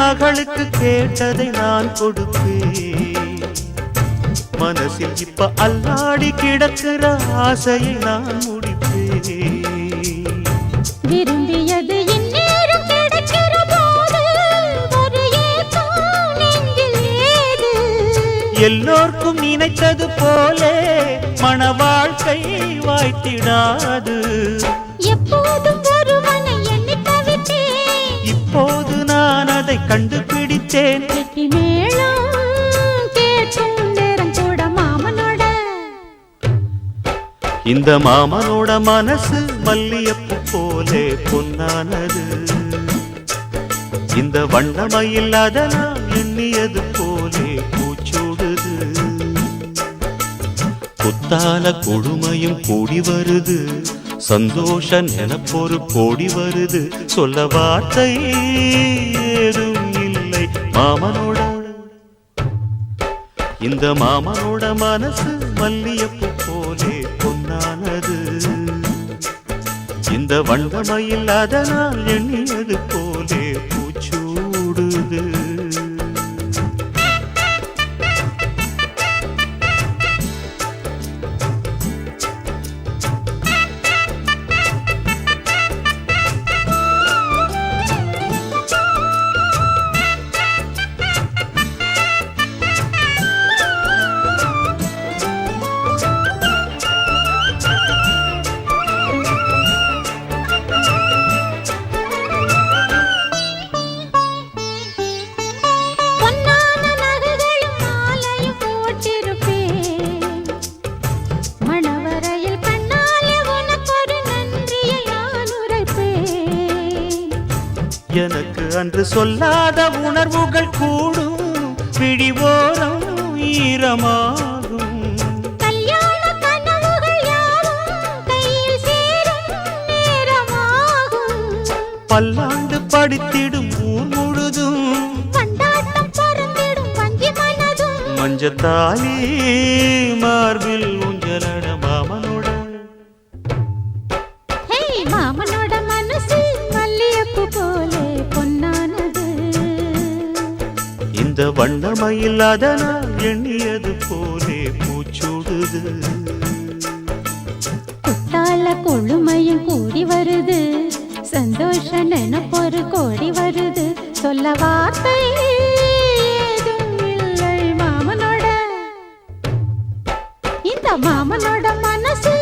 மகளுக்கு கேட்டதை நான் கொடுப்பேன். மனசில் இப்ப அல்லாடி கிடக்கிற ஆசையை நான் முடிப்பேன். விரும்பியது இந்நேரம் கிடைக்கிற போது ஒரு ஏக்கம் நெஞ்சில் ஏது? எல்லோர்க்கும் நினைத்தது போலே மன வாழ்க்கை வாய்த்திடாது. எப்போதும் ஒருவனை எண்ணி தவித்தேன், இப்போது நான் அதை கண்டுபிடித்தேன். கெட்டி மேளம் கேட்கும் நேரம் கூட மாமனோட. இந்த மாமனோட மனசு மல்லியப்பு போலே பொன்னானது. இந்த வண்ணமயில் அதனால் எண்ணியது போலே பூச்சூடுது. புத்தால கொடுமையும் கூடி வருது, சந்தோஷ நினைப்பொரு கோடி வருது. சொல்ல வார்த்தை ஏதும் இல்லை மாமனோட. இந்த மாமனோட மனசு மல்லியப்பு போலே பொன்னானது. இந்த வண்ணமயில் அதனால் எண்ணியது போலே பூச்சூடுது. எனக்கு அன்று சொல்லாத உணர்வுகள் கூடும், பிடிவோரம் ஈரமாகும். கல்யாண கனவுகள் யாவும் கையில் சேரும் நேரமாகும். பல்லாண்டு படித்திடும் ஊர் முழுதும் கொண்டாட்டம் பறந்திடும் வஞ்சி மனதும். மஞ்சத்தாலி மார்பில் ஊஞ்சலட மாமனோட. ஹே, மாமனோட மனசு மல்லியப்பு போலே பொன்னானது. இந்த வண்ணமயில் அதனால் எண்ணியது போலே பூச்சூடுது. குத்தால கொழுமையும் கூடி வருது, சந்தோஷ நினைப்பொரு கோடி வருது. சொல்ல வார்த்தை ஏதும் இல்லை மாமனோட. இந்த மாமனோட மனசு